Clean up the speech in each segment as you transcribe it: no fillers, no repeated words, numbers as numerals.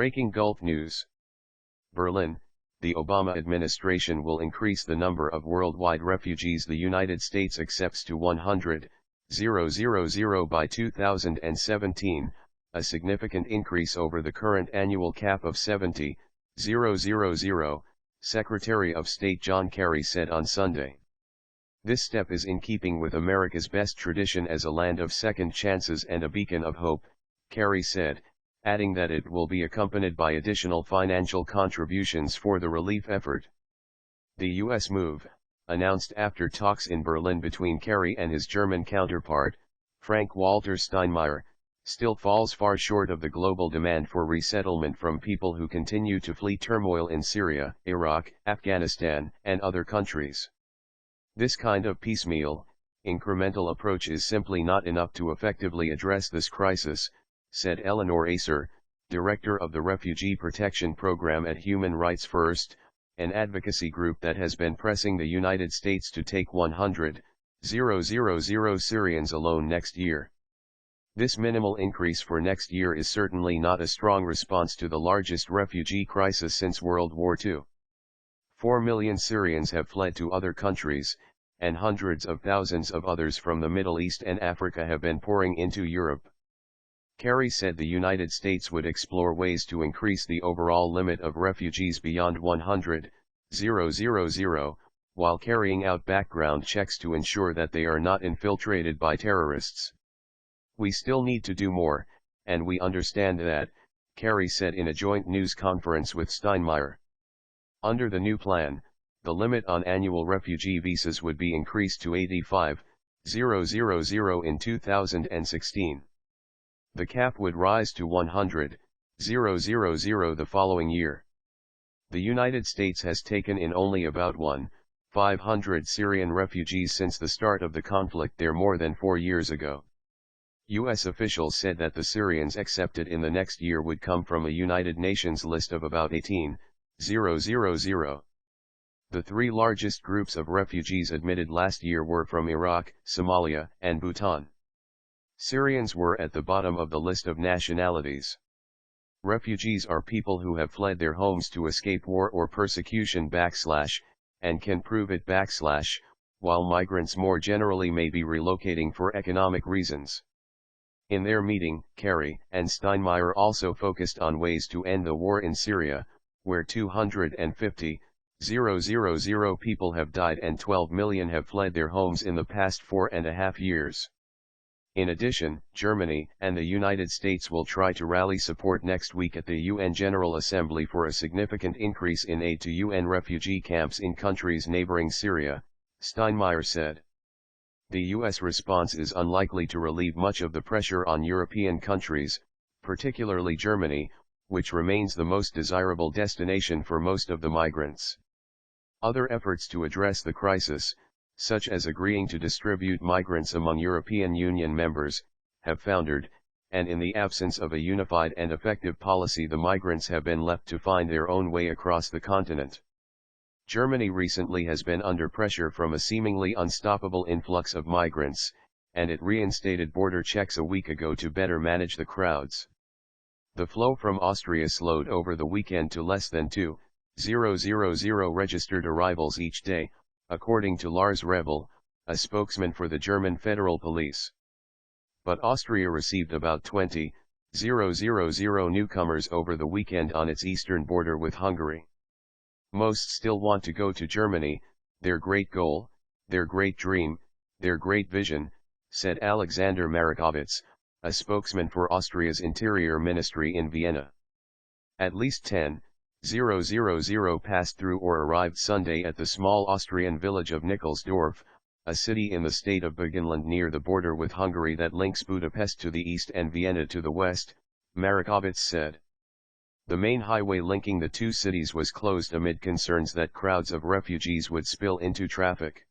Breaking Gulf News. Berlin, the Obama administration will increase the number of worldwide refugees the United States accepts to 100,000 by 2017, a significant increase over the current annual cap of 70,000, Secretary of State John Kerry said on Sunday. This step is in keeping with America's best tradition as a land of second chances and a beacon of hope, Kerry said, adding that it will be accompanied by additional financial contributions for the relief effort. The U.S. move, announced after talks in Berlin between Kerry and his German counterpart, Frank-Walter Steinmeier, still falls far short of the global demand for resettlement from people who continue to flee turmoil in Syria, Iraq, Afghanistan, and other countries. This kind of piecemeal, incremental approach is simply not enough to effectively address this crisis, said Eleanor Acer, director of the Refugee Protection Program at Human Rights First, an advocacy group that has been pressing the United States to take 100,000 Syrians alone next year. This minimal increase for next year is certainly not a strong response to the largest refugee crisis since World War II. 4 million Syrians have fled to other countries, and hundreds of thousands of others from the Middle East and Africa have been pouring into Europe. Kerry said the United States would explore ways to increase the overall limit of refugees beyond 100,000, while carrying out background checks to ensure that they are not infiltrated by terrorists. We still need to do more, and we understand that, Kerry said in a joint news conference with Steinmeier. Under the new plan, the limit on annual refugee visas would be increased to 85,000 in 2016. The cap would rise to 100,000 the following year. The United States has taken in only about 1,500 Syrian refugees since the start of the conflict there more than 4 years ago. U.S. officials said that the Syrians accepted in the next year would come from a United Nations list of about 18,000. The three largest groups of refugees admitted last year were from Iraq, Somalia, and Bhutan. Syrians were at the bottom of the list of nationalities. Refugees are people who have fled their homes to escape war or persecution and can prove it while migrants more generally may be relocating for economic reasons. In their meeting, Kerry and Steinmeier also focused on ways to end the war in Syria, where 250,000 people have died and 12 million have fled their homes in the past 4.5 years. In addition, Germany and the United States will try to rally support next week at the UN General Assembly for a significant increase in aid to UN refugee camps in countries neighboring Syria, Steinmeier said. The U.S. response is unlikely to relieve much of the pressure on European countries, particularly Germany, which remains the most desirable destination for most of the migrants. Other efforts to address the crisis, such as agreeing to distribute migrants among European Union members, have foundered, and in the absence of a unified and effective policy the migrants have been left to find their own way across the continent. Germany recently has been under pressure from a seemingly unstoppable influx of migrants, and it reinstated border checks a week ago to better manage the crowds. The flow from Austria slowed over the weekend to less than 2,000 registered arrivals each day, according to Lars Rebel, a spokesman for the German Federal Police. But Austria received about 20,000 newcomers over the weekend on its eastern border with Hungary. Most still want to go to Germany, their great goal, their great dream, their great vision, said Alexander Markovits, a spokesman for Austria's Interior Ministry in Vienna. At least 10,000 passed through or arrived Sunday at the small Austrian village of Nikolsdorf, a city in the state of Burgenland near the border with Hungary that links Budapest to the east and Vienna to the west, Markovits said. The main highway linking the two cities was closed amid concerns that crowds of refugees would spill into traffic.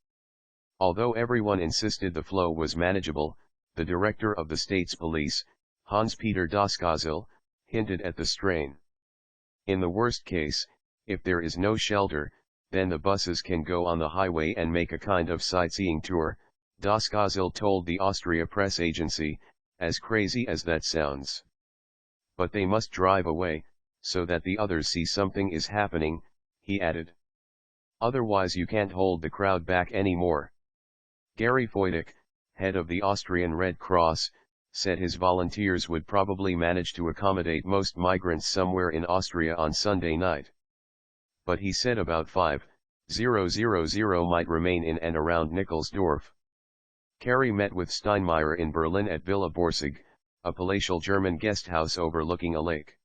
Although everyone insisted the flow was manageable, the director of the state's police, Hans-Peter Doskozil, hinted at the strain. In the worst case, if there is no shelter, then the buses can go on the highway and make a kind of sightseeing tour, Doskozil told the Austria press agency, as crazy as that sounds. But they must drive away, so that the others see something is happening, he added. Otherwise you can't hold the crowd back anymore. Gary Foytik, head of the Austrian Red Cross, said his volunteers would probably manage to accommodate most migrants somewhere in Austria on Sunday night. But he said about 5,000 might remain in and around Nikolsdorf. Kerry met with Steinmeier in Berlin at Villa Borsig, a palatial German guest house overlooking a lake.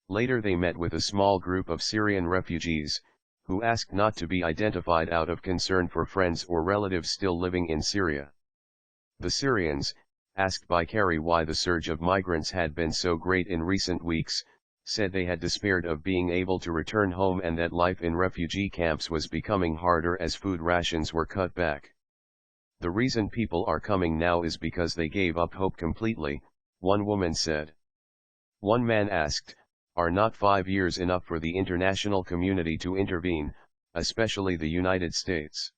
Later they met with a small group of Syrian refugees, who asked not to be identified out of concern for friends or relatives still living in Syria. The Syrians, asked by Kerry why the surge of migrants had been so great in recent weeks, said they had despaired of being able to return home and that life in refugee camps was becoming harder as food rations were cut back. The reason people are coming now is because they gave up hope completely, one woman said. One man asked, "Are not 5 years enough for the international community to intervene, especially the United States?"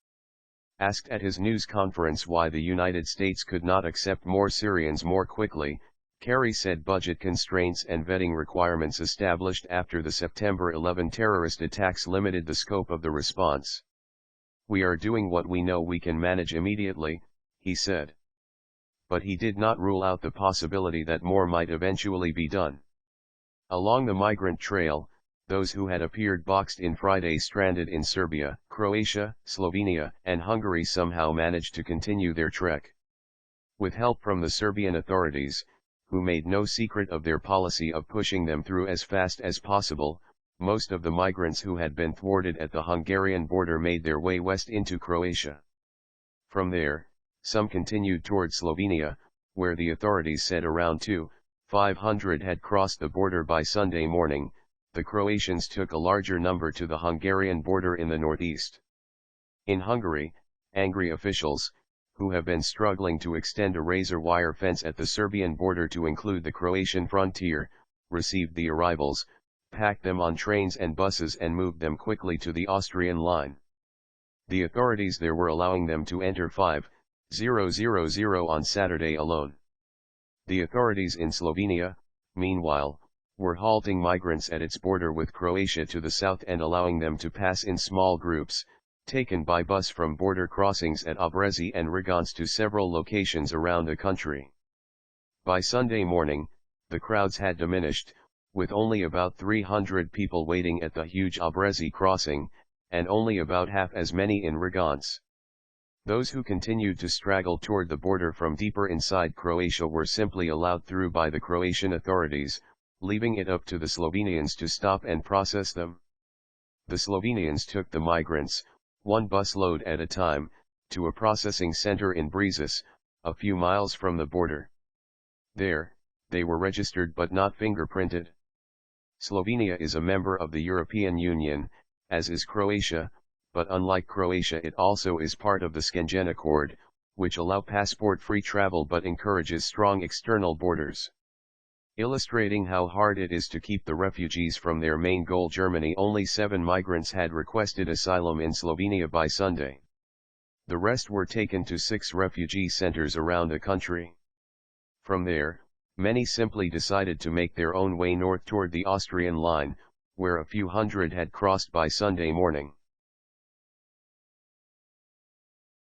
Asked at his news conference why the United States could not accept more Syrians more quickly, Kerry said budget constraints and vetting requirements established after the September 11 terrorist attacks limited the scope of the response. "We are doing what we know we can manage immediately," he said. But he did not rule out the possibility that more might eventually be done. Along the migrant trail, those who had appeared boxed in Friday stranded in Serbia, Croatia, Slovenia, and Hungary somehow managed to continue their trek. With help from the Serbian authorities, who made no secret of their policy of pushing them through as fast as possible, most of the migrants who had been thwarted at the Hungarian border made their way west into Croatia. From there, some continued toward Slovenia, where the authorities said around 2,500 had crossed the border by Sunday morning. The Croatians took a larger number to the Hungarian border in the northeast. In Hungary, angry officials, who have been struggling to extend a razor wire fence at the Serbian border to include the Croatian frontier, received the arrivals, packed them on trains and buses and moved them quickly to the Austrian line. The authorities there were allowing them to enter 5,000 on Saturday alone. The authorities in Slovenia, meanwhile, were halting migrants at its border with Croatia to the south and allowing them to pass in small groups, taken by bus from border crossings at Obrezi and Riganci to several locations around the country. By Sunday morning, the crowds had diminished, with only about 300 people waiting at the huge Obrezi crossing, and only about half as many in Riganci. Those who continued to straggle toward the border from deeper inside Croatia were simply allowed through by the Croatian authorities, leaving it up to the Slovenians to stop and process them. The Slovenians took the migrants, one bus load at a time, to a processing center in Brežice, a few miles from the border. There, they were registered but not fingerprinted. Slovenia is a member of the European Union, as is Croatia, but unlike Croatia it also is part of the Schengen Accord, which allow passport-free travel but encourages strong external borders. Illustrating how hard it is to keep the refugees from their main goal Germany, only 7 migrants had requested asylum in Slovenia by Sunday. The rest were taken to 6 refugee centers around the country. From there, many simply decided to make their own way north toward the Austrian line, where a few hundred had crossed by Sunday morning.